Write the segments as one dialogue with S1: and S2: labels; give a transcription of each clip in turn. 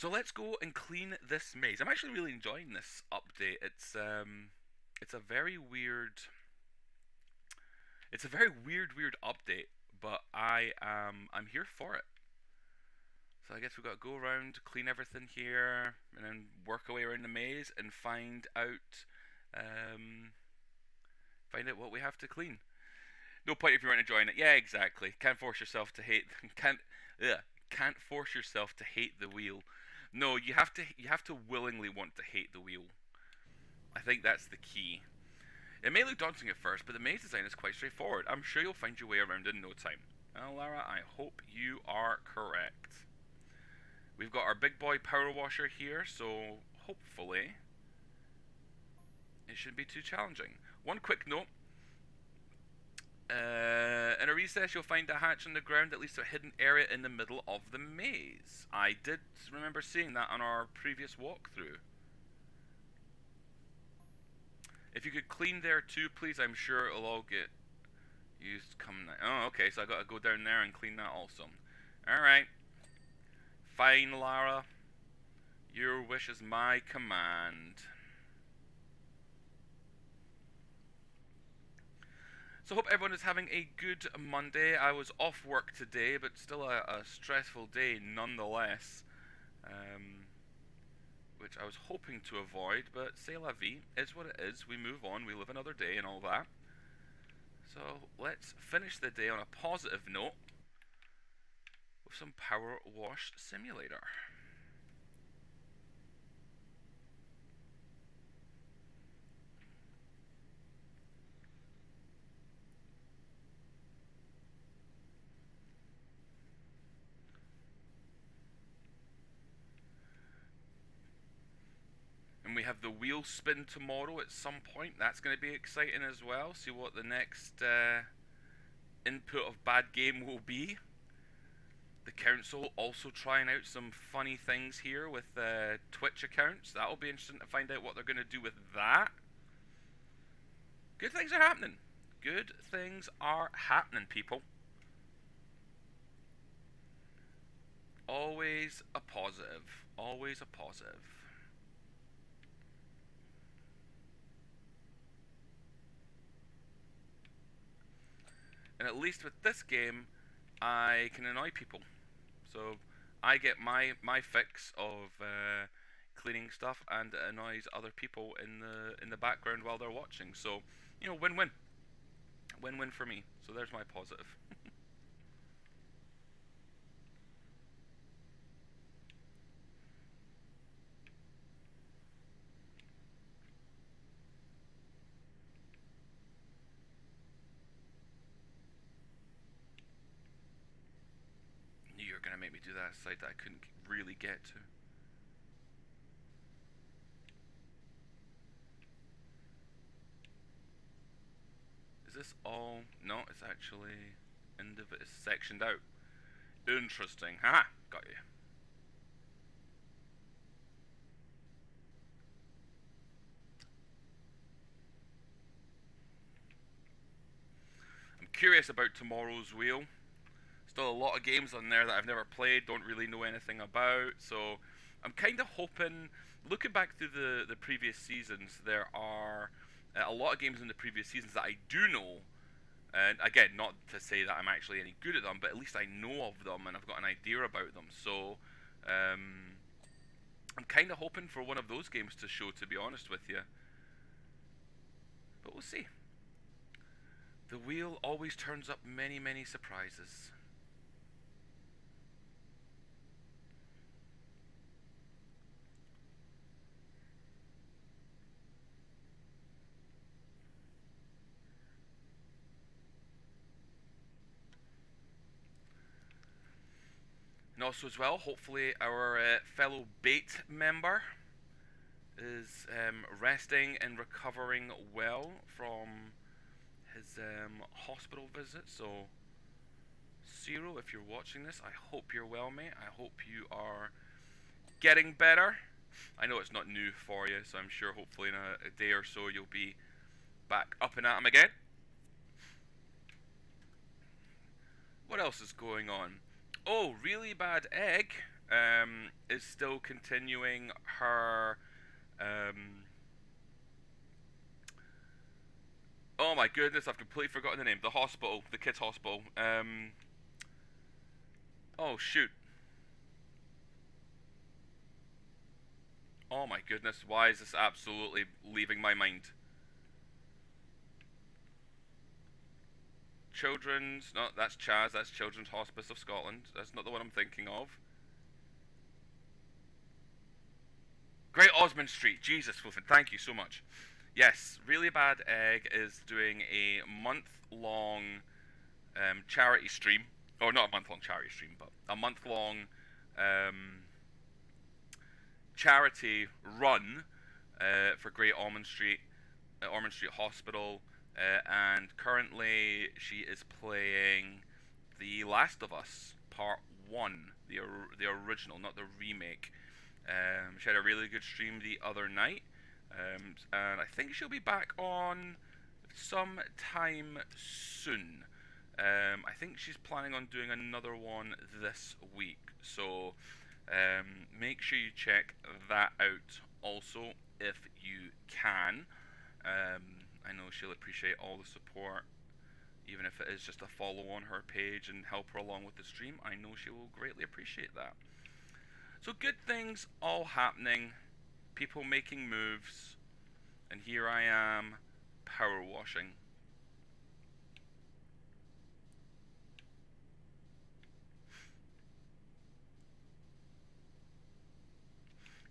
S1: So let's go and clean this maze. I'm actually really enjoying this update. It's a very weird, weird update, but I'm here for it. So I guess we've got to go around, clean everything here, and then work our way around the maze and um, find out what we have to clean. No point if you weren't enjoying it. Yeah, exactly. Can't force yourself to hate. Ugh, can't force yourself to hate the wheel. No, you have to willingly want to hate the wheel. I think that's the key. It may look daunting at first, but the maze design is quite straightforward. I'm sure you'll find your way around in no time. Well, Lara, I hope you are correct. We've got our big boy power washer here, so hopefully it shouldn't be too challenging. One quick note. In a recess, you'll find a hatch on the ground that leads to a hidden area in the middle of the maze. I did remember seeing that on our previous walkthrough. If you could clean there too, please, I'm sure it'll all get used come night. Oh, okay, so I gotta go down there and clean that also. Alright. Fine, Lara. Your wish is my command. So hope everyone is having a good Monday. I was off work today, but still a stressful day nonetheless. Which I was hoping to avoid, but c'est la vie, is what it is. We move on, we live another day and all that. So let's finish the day on a positive note with some Power Wash Simulator. And we have the wheel spin tomorrow at some point. That's going to be exciting as well. See what the next input of bad game will be. The council also trying out some funny things here with Twitch accounts. That'll be interesting to find out what they're going to do with that. Good things are happening. Good things are happening, people. Always a positive. Always a positive. And at least with this game, I can annoy people. So I get my fix of cleaning stuff, and it annoys other people in the background while they're watching. So, you know, win-win. Win-win for me. So there's my positive. Knew you were gonna make me do that site that I couldn't really get to. Is this all? No, it's actually it's sectioned out. Interesting. Ha! Got you. I'm curious about tomorrow's wheel. Still a lot of games on there that I've never played, don't really know anything about, so I'm kind of hoping, looking back through the previous seasons, there are a lot of games in the previous seasons that I do know, and again, not to say that I'm actually any good at them, but at least I know of them and I've got an idea about them, so I'm kind of hoping for one of those games to show, to be honest with you. But we'll see. The wheel always turns up many, many surprises. And also as well, hopefully our fellow bait member is resting and recovering well from his hospital visit. So, Zero, if you're watching this, I hope you're well, mate. I hope you are getting better. I know it's not new for you, so I'm sure hopefully in a day or so you'll be back up and at 'em again. What else is going on? Oh, really bad egg. is still continuing her. Oh my goodness, I've completely forgotten the name. The hospital, the kids' hospital. Oh shoot. Oh my goodness, why is this absolutely leaving my mind? Children's, no, that's Chaz, that's Children's Hospice of Scotland. That's not the one I'm thinking of. Great Osmond Street, Jesus, Wolfen, thank you so much. Yes, Really Bad Egg is doing a month-long charity stream. Or not a month-long charity stream, but a month-long charity run for Great Ormond Street Hospital, and currently she is playing The Last of Us Part One, the original, not the remake. She had a really good stream the other night, and I think she'll be back on sometime soon. I think she's planning on doing another one this week, so make sure you check that out also if you can. I know she'll appreciate all the support, even if it is just a follow on her page and help her along with the stream. I know she will greatly appreciate that. So good things all happening, people making moves, and here I am, power washing.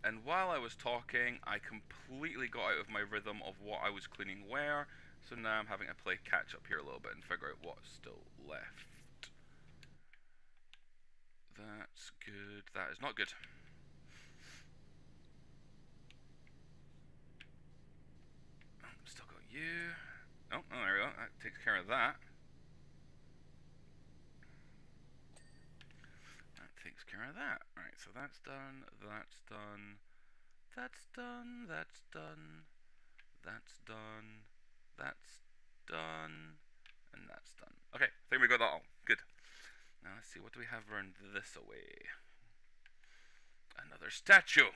S1: And while I was talking, I completely got out of my rhythm of what I was cleaning where, so now I'm having to play catch up here a little bit and figure out what's still left. That's good. That is not good. Still got you. Oh, there we go. That takes care of that. That takes care of that. Alright, so that's done. That's done. That's done. That's done. That's done. That's done. And that's done. Okay, I think we got that all. Good. Now let's see, what do we have around this away? Another statue.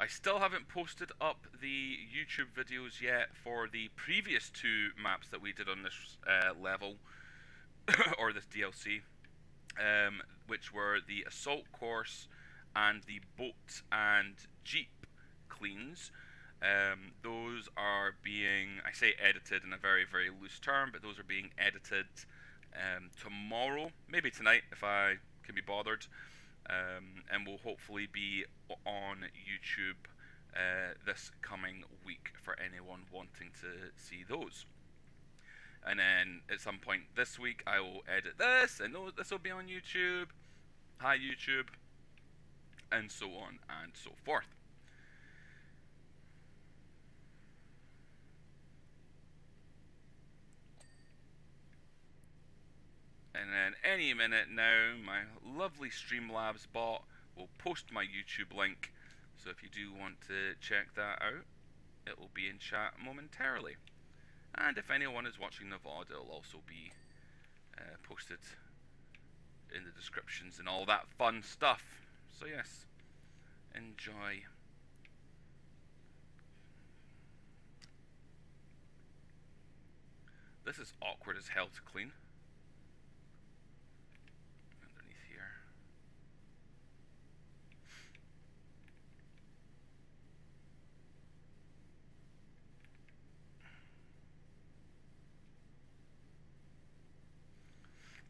S1: I still haven't posted up the YouTube videos yet for the previous two maps that we did on this level, or this DLC, which were the Assault Course and the Boat and Jeep cleans. Those are being, I say edited in a very, very loose term, but those are being edited tomorrow, maybe tonight if I can be bothered. And will hopefully be on YouTube this coming week for anyone wanting to see those. And then at some point this week I will edit this, and this will be on YouTube. Hi YouTube, and so on and so forth. And then any minute now, my lovely Streamlabs bot will post my YouTube link. So if you do want to check that out, it will be in chat momentarily. And if anyone is watching the VOD, it'll also be posted in the descriptions and all that fun stuff. So yes, enjoy. This is awkward as hell to clean.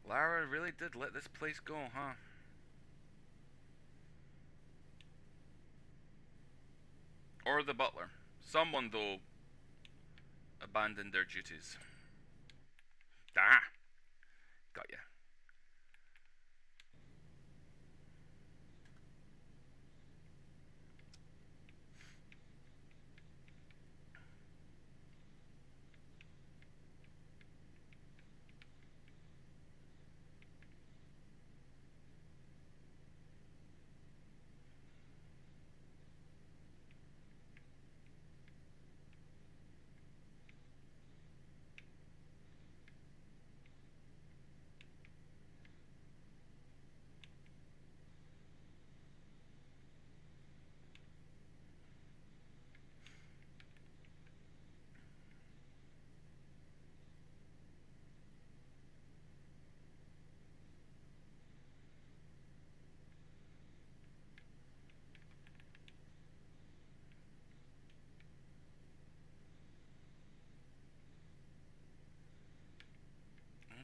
S1: Lara really did let this place go, huh? Or the butler. Someone, though, abandoned their duties. Ah! Got ya.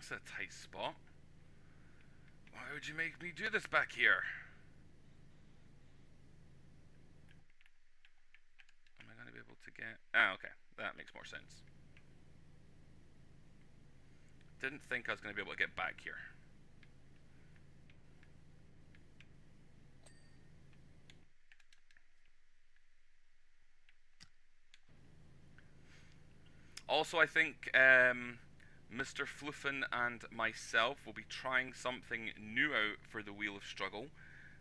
S1: That's a tight spot. Why would you make me do this back here? Am I going to be able to get... Ah, okay. That makes more sense. Didn't think I was going to be able to get back here. Also, I think Mr. Fluffin and myself will be trying something new out for the Wheel of Struggle.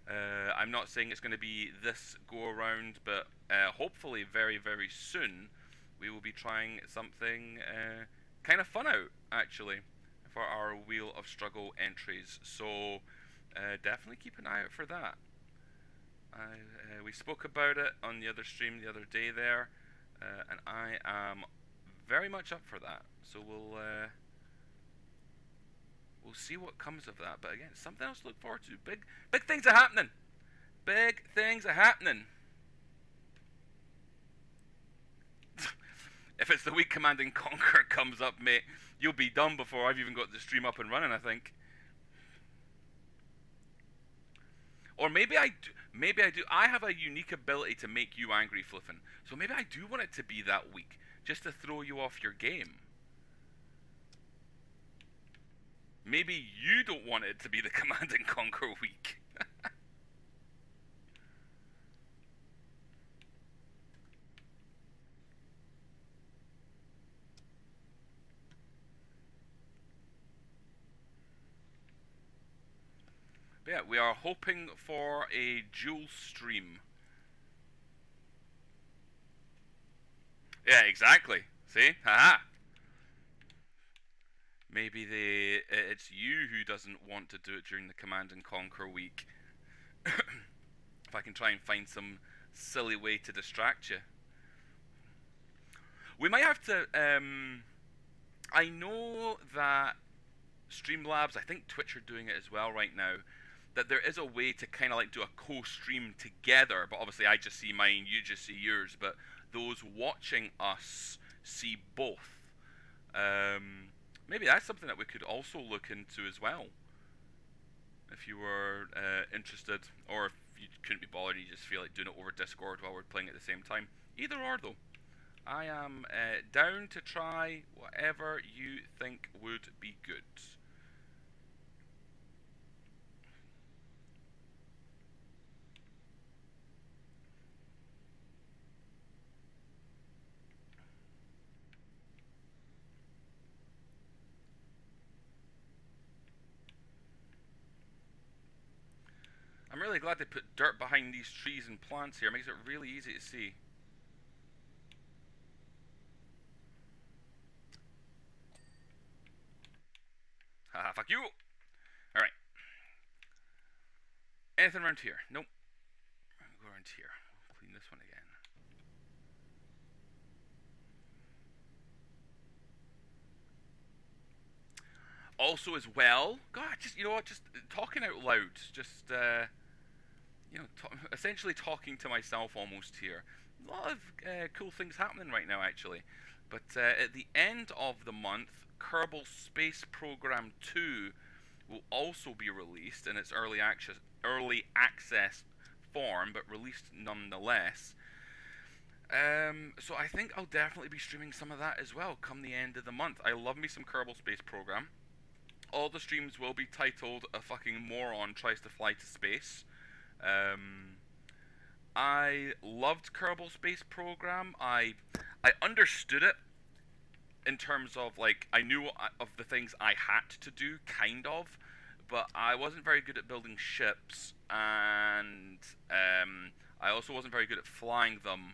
S1: I'm not saying it's going to be this go around, but hopefully very, very soon we will be trying something kind of fun out, actually, for our Wheel of Struggle entries. So definitely keep an eye out for that. We spoke about it on the other stream the other day there, and I am very much up for that. So we'll see what comes of that. But again, something else to look forward to. Big things are happening. Big things are happening. If it's the week Command and Conquer comes up, mate, you'll be done before I've even got the stream up and running, I think. Or maybe I do. Maybe I do. I have a unique ability to make you angry, Fluffin. So maybe I do want it to be that week, just to throw you off your game. Maybe you don't want it to be the Command and Conquer week. But yeah, we are hoping for a dual stream. Yeah, exactly. See? Haha. Maybe it's you who doesn't want to do it during the Command and Conquer week. If I can try and find some silly way to distract you. We might have to... I know that Streamlabs, I think Twitch are doing it as well right now, that there is a way to kind of like do a co-stream together, but obviously I just see mine, you just see yours, but those watching us see both. Maybe that's something that we could also look into as well, if you were interested, or if you couldn't be bothered and you just feel like doing it over Discord while we're playing at the same time. Either or though. I am down to try whatever you think would be good. I'm really glad they put dirt behind these trees and plants here. It makes it really easy to see. Haha, fuck you! Alright. Anything around here? Nope. Go around here. We'll clean this one again. Also as well, God, just, you know what, just talking out loud, just, you know, essentially talking to myself almost here. A lot of cool things happening right now, actually. But at the end of the month, Kerbal Space Program 2 will also be released in its early access form, but released nonetheless. So I think I'll definitely be streaming some of that as well come the end of the month. I love me some Kerbal Space Program. All the streams will be titled "A Fucking Moron Tries to Fly to Space." I loved Kerbal Space Program. I understood it in terms of, like, I knew of the things I had to do, kind of, but I wasn't very good at building ships, and I also wasn't very good at flying them,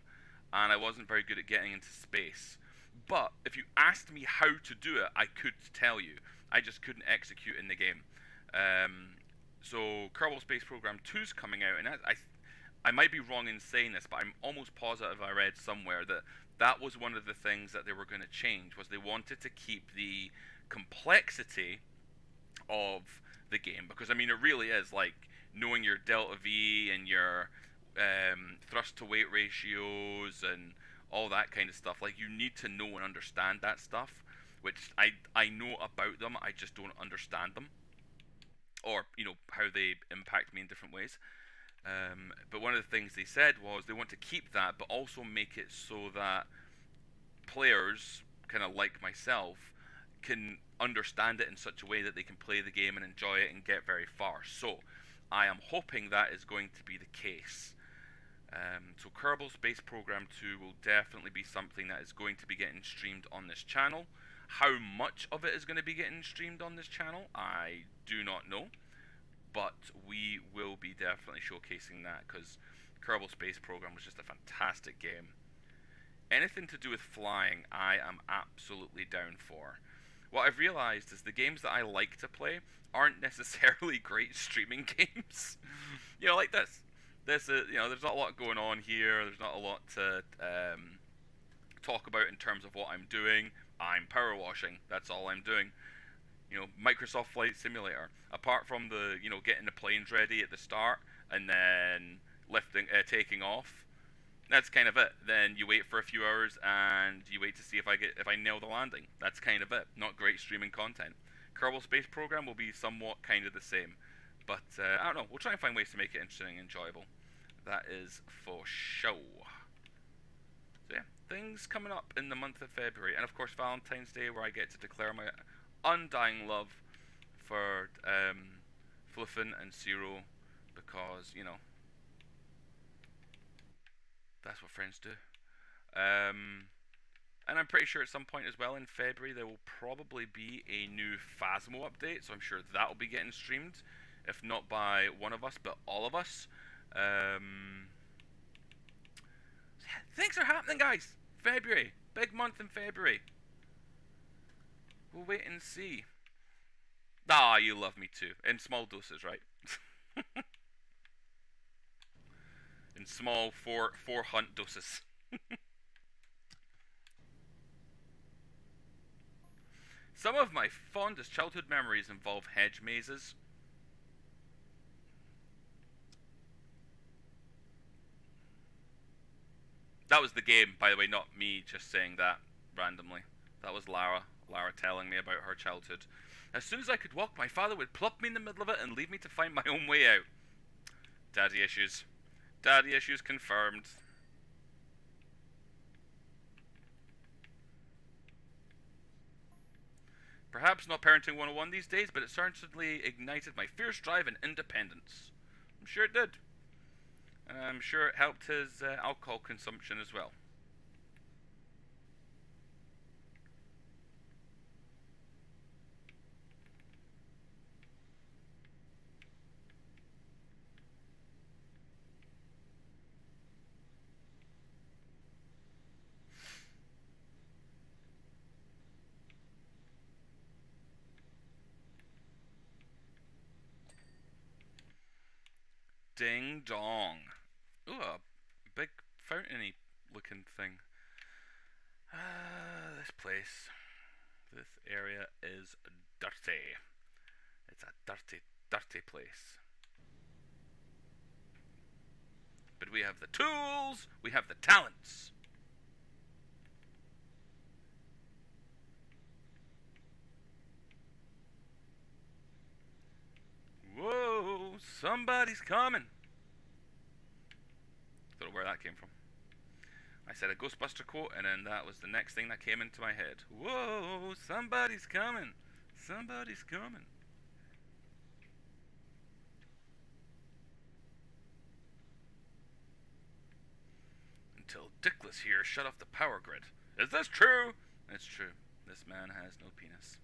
S1: and I wasn't very good at getting into space. But if you asked me how to do it, I could tell you. I just couldn't execute in the game. So Kerbal Space Program 2's coming out, and I might be wrong in saying this, but I'm almost positive I read somewhere that that was one of the things that they were going to change, was they wanted to keep the complexity of the game, because I mean it really is like knowing your delta V and your thrust to weight ratios and all that kind of stuff. Like, you need to know and understand that stuff. which I know about them, I just don't understand them, or how they impact me in different ways. But one of the things they said was they want to keep that, but also make it so that players, kind of like myself, can understand it in such a way that they can play the game and enjoy it and get very far. So I am hoping that is going to be the case. So Kerbal Space Program 2 will definitely be something that is going to be getting streamed on this channel. How much of it is going to be getting streamed on this channel, I do not know. But we will be definitely showcasing that, because Kerbal Space Program was just a fantastic game. Anything to do with flying, I am absolutely down for. What I've realized is the games that I like to play aren't necessarily great streaming games. Like this. There's not a lot going on here. There's not a lot to talk about in terms of what I'm doing. I'm power washing. That's all I'm doing. Microsoft Flight Simulator. Apart from the getting the planes ready at the start and then taking off, that's kind of it. Then you wait for a few hours and you wait to see if I nail the landing. That's kind of it. Not great streaming content. Kerbal Space Program will be somewhat kind of the same, but I don't know. We'll try and find ways to make it interesting and enjoyable. That is for sure. So yeah, things coming up in the month of February, and of course Valentine's Day, where I get to declare my undying love for Fluffin and Zero, because that's what friends do. And I'm pretty sure at some point as well in February there will probably be a new Phasmo update, so I'm sure that will be getting streamed, if not by one of us, but all of us. Things are happening, guys. February, big month in February. We'll wait and see. Ah, you love me too. In small doses, right? In small four hunt doses. Some of my fondest childhood memories involve hedge mazes. That was the game, by the way, not me just saying that randomly. That was Lara telling me about her childhood. As soon as I could walk, my father would plop me in the middle of it and leave me to find my own way out. Daddy issues. Daddy issues confirmed. Perhaps not parenting 101 these days, but it certainly ignited my fierce drive and independence. I'm sure it did. And I'm sure it helped his alcohol consumption as well. Ding dong. Ooh, a big fountainy looking thing. This place. This area is dirty. It's a dirty, dirty place. But we have the tools, we have the talents. Whoa, somebody's coming. Don't know where that came from. I said a Ghostbuster quote, and then that was the next thing that came into my head. Whoa, somebody's coming. Somebody's coming. Until Dickless here shut off the power grid. Is this true? It's true. This man has no penis.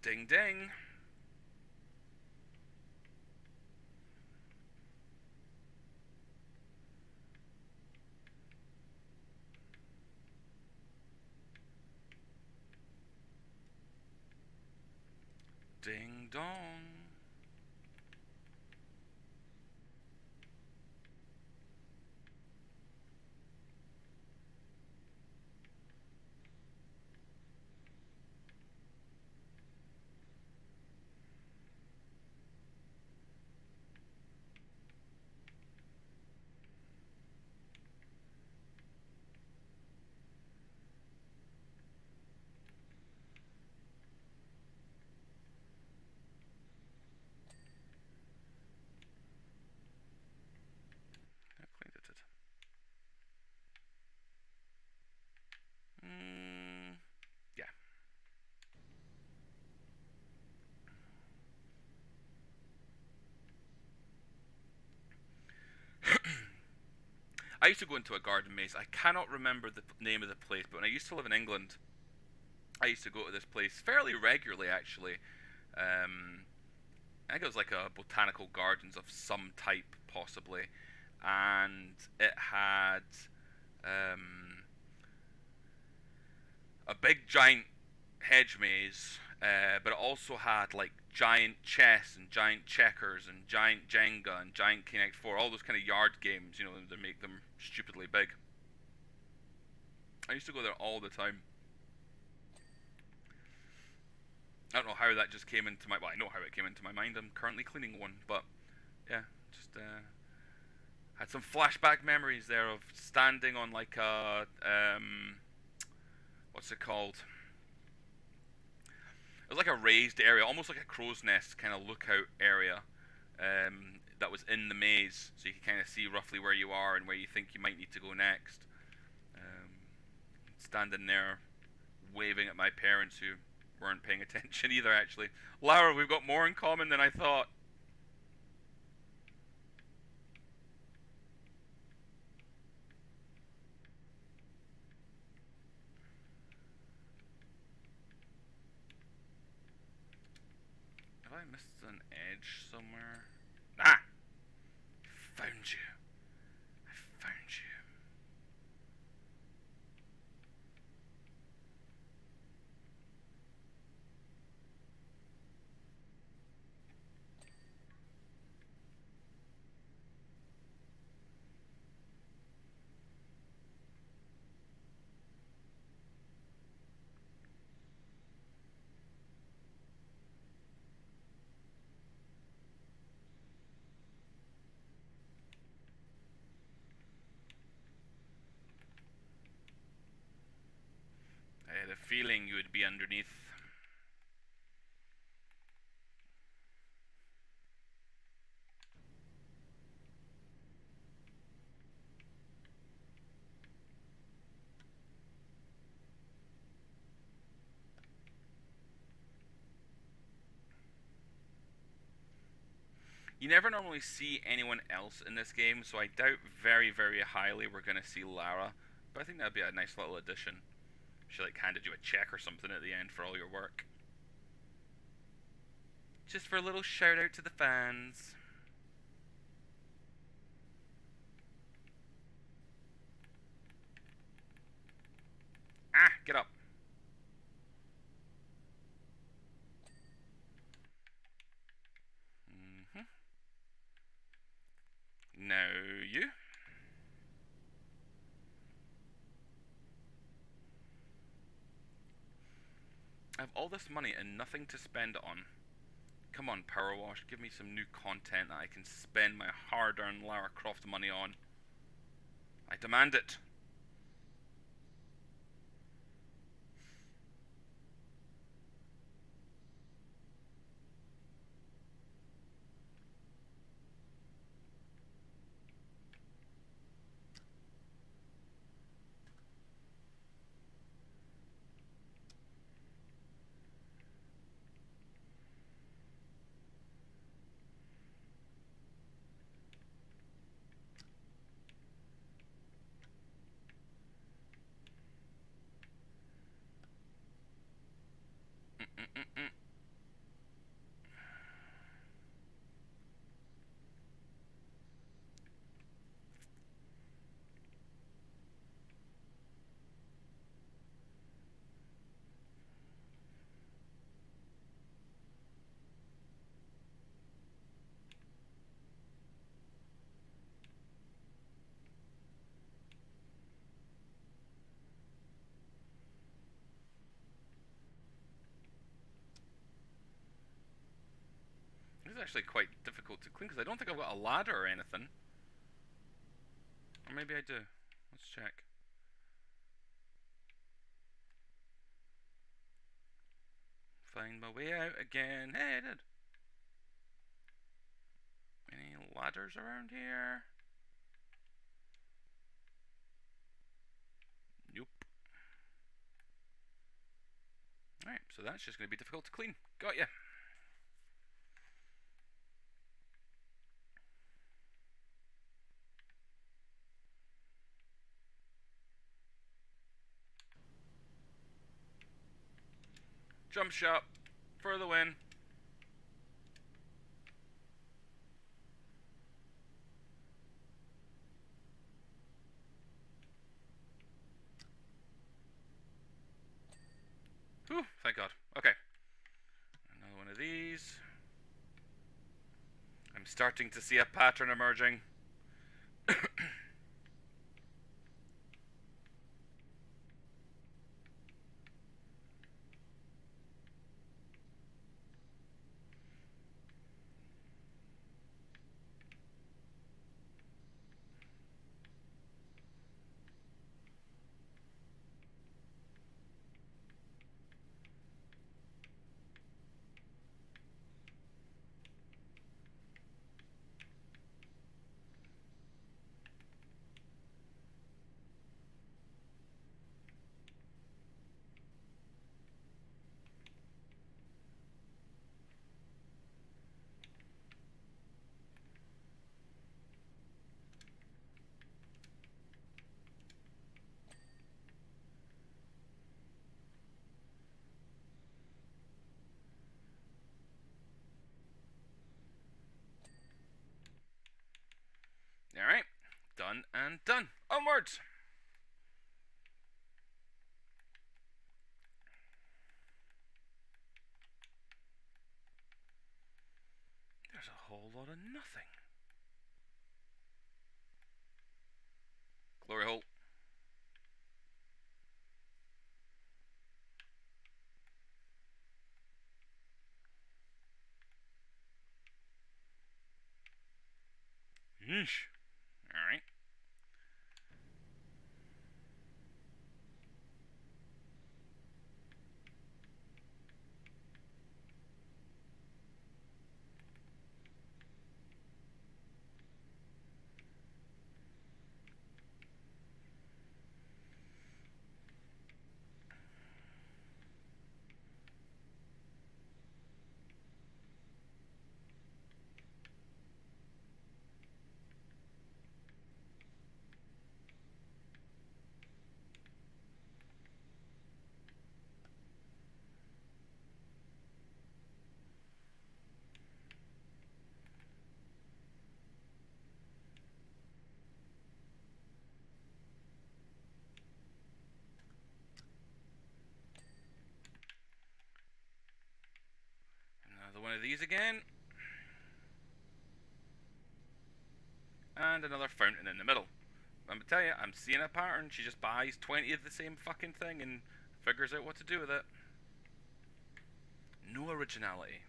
S1: Ding ding. Ding dong. I used to go into a garden maze. I cannot remember the name of the place, but when I used to live in England, I used to go to this place fairly regularly, actually. I think it was like a botanical gardens of some type, possibly, and it had um, a big giant hedge maze, but it also had like giant chess and giant checkers and giant Jenga and giant Connect Four, all those kind of yard games, you know, that make them stupidly big. I used to go there all the time. I don't know how that just came into my. Well, I know how it came into my mind. I'm currently cleaning one, but yeah, just had some flashback memories there of standing on like a what's it called? It was like a raised area, almost like a crow's nest kind of lookout area that was in the maze, so you could kind of see roughly where you are and where you think you might need to go next. Um, Standing there, waving at my parents who weren't paying attention either. Actually, Lara, we've got more in common than I thought. Have I missed an edge somewhere? Ah! Found you. I found you. I had a feeling you would be underneath. You never normally see anyone else in this game, so I doubt very, very highly we're going to see Lara. But I think that'd be a nice little addition. She like handed you a check or something at the end for all your work. Just for a little shout out to the fans. Ah, get up. Now you. I have all this money and nothing to spend it on. Come on, PowerWash, give me some new content that I can spend my hard-earned Lara Croft money on. I demand it. Mm-mm-mm-mm. This is actually quite difficult to clean because I don't think I've got a ladder or anything. Or maybe I do. Let's check. Find my way out again. Hey, I did. Any ladders around here? Nope. Alright, so that's just going to be difficult to clean. Got ya. Jump shot for the win. Whew, thank God. Okay. Another one of these. I'm starting to see a pattern emerging. Alright. Done and done. Onwards! There's a whole lot of nothing. Glory hole. Yeesh. Alright. Another one of these again. And another fountain in the middle. I'm gonna tell you, I'm seeing a pattern. She just buys 20 of the same fucking thing and figures out what to do with it. No originality.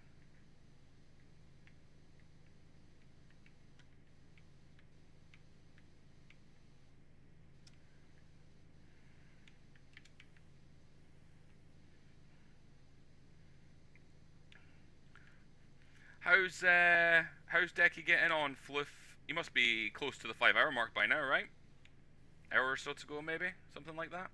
S1: How's Decky getting on, Floof? You must be close to the 5 hour mark by now, right? Hour or so to go, maybe? Something like that?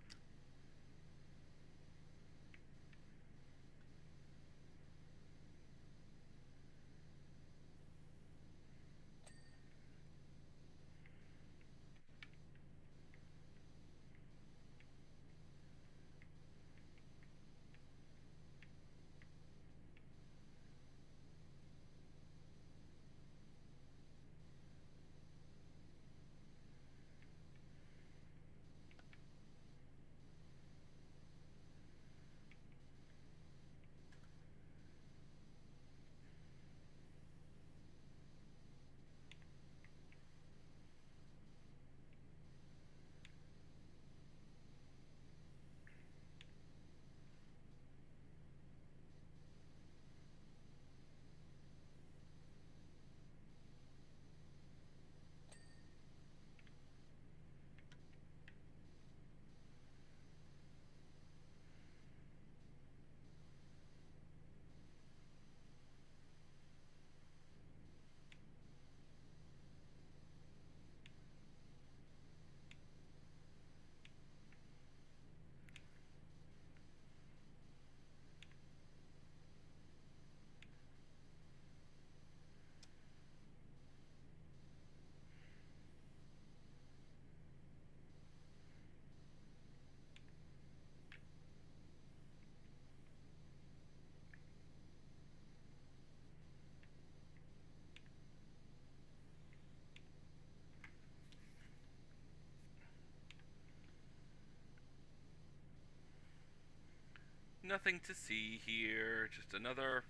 S1: nothing to see here. Just another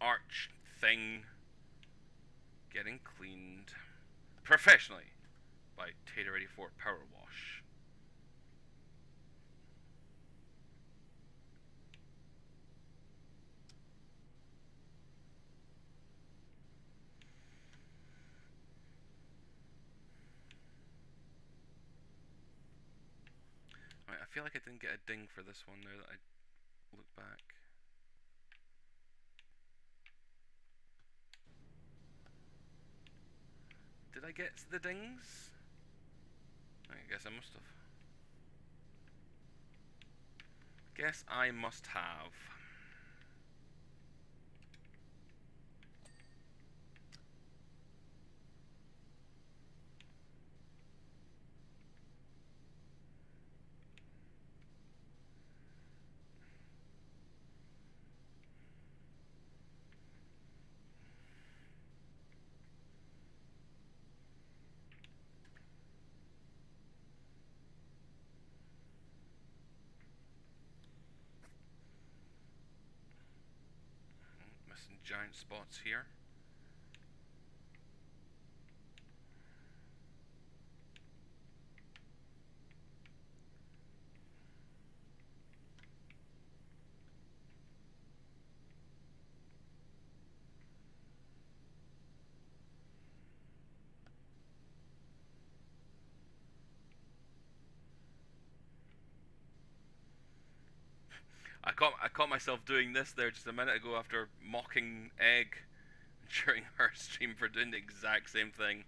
S1: arch thing getting cleaned professionally by Tater84 PowerWash. Right, I feel like I didn't get a ding for this one now that I look back. Did I get the dings? I guess I must have. Guess I must have. Missing giant spots here. I caught myself doing this there just a minute ago after mocking Egg during her stream for doing the exact same thing,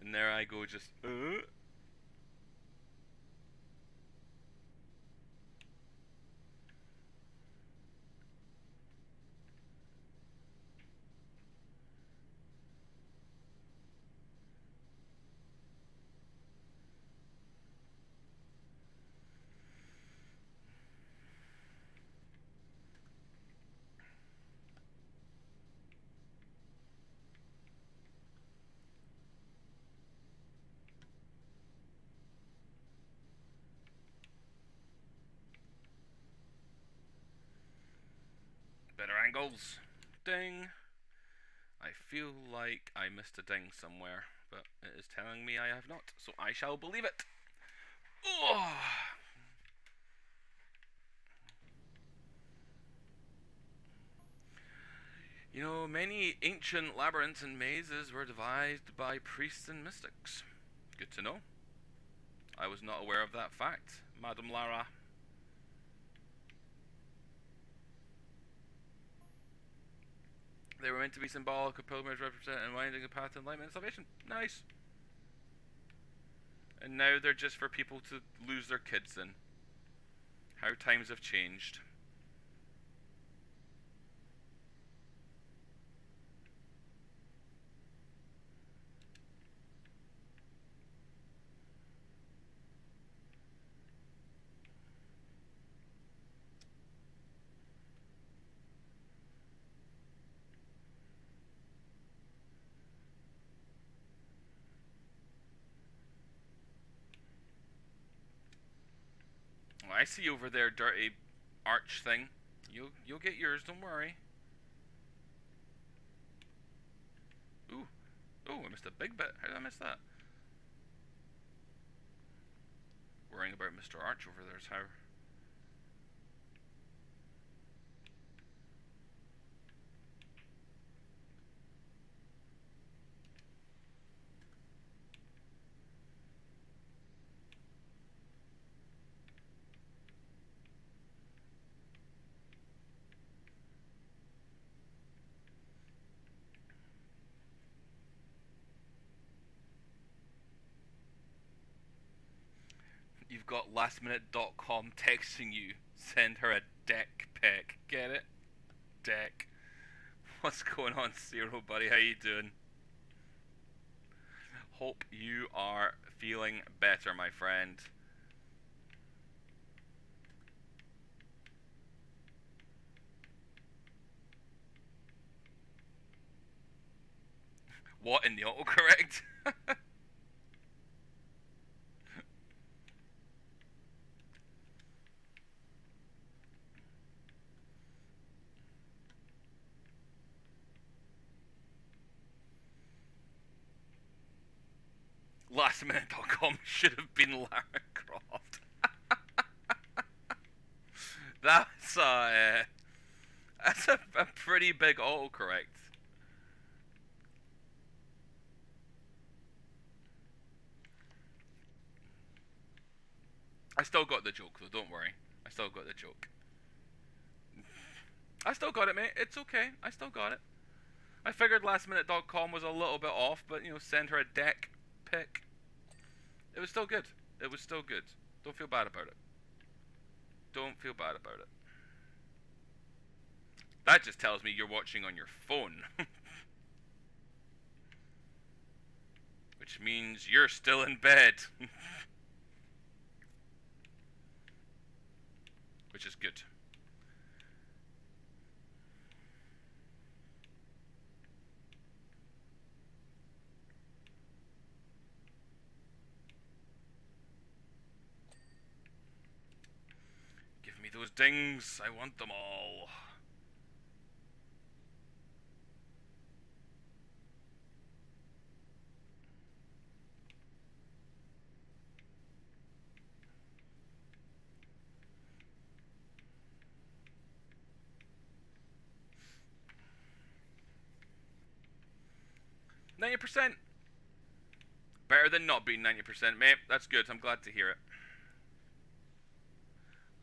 S1: and there I go just. Better angles. Ding. I feel like I missed a ding somewhere, but it is telling me I have not, so I shall believe it. Oh. You know, many ancient labyrinths and mazes were devised by priests and mystics. Good to know. I was not aware of that fact, Madam Lara. They were meant to be symbolic of pilgrimage, representing winding a path to enlightenment and salvation. Nice. And now they're just for people to lose their kids in. How times have changed. I see you over there, dirty arch thing. You'll get yours, don't worry. Ooh. Oh, I missed a big bit. How did I miss that? Worrying about Mr. Arch over there is how. You've got lastminute.com texting you. Send her a deck pic. Get it? Deck. What's going on, Zero, buddy? How you doing? Hope you are feeling better, my friend. What, in the autocorrect? lastminute.com should have been Lara Croft. That's a pretty big autocorrect. I still got the joke though, don't worry. I still got the joke. I still got it, mate. It's okay. I still got it. I figured lastminute.com was a little bit off, but you know, send her a deck pick. It was still good. It was still good. Don't feel bad about it. Don't feel bad about it. That just tells me you're watching on your phone. Which means you're still in bed. Which is good. Give me those dings. I want them all. %. Better than not being 90%, mate. That's good. I'm glad to hear it.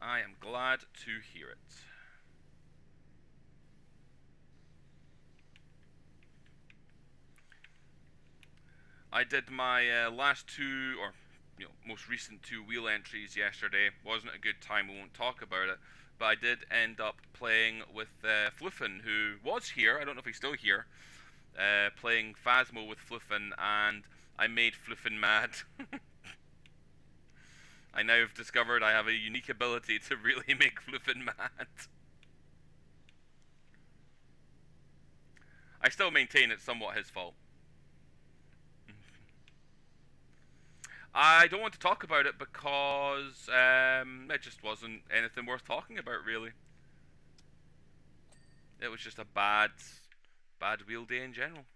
S1: I am glad to hear it. I did my last two, or most recent two wheel entries yesterday. Wasn't a good time. We won't talk about it. But I did end up playing with Fluffin, who was here. I don't know if he's still here. Playing Phasmo with Fluffin, and I made Fluffin mad. I now have discovered I have a unique ability to really make Fluffin mad. I still maintain it's somewhat his fault. I don't want to talk about it because it just wasn't anything worth talking about, really. It was just a bad wheel day in general.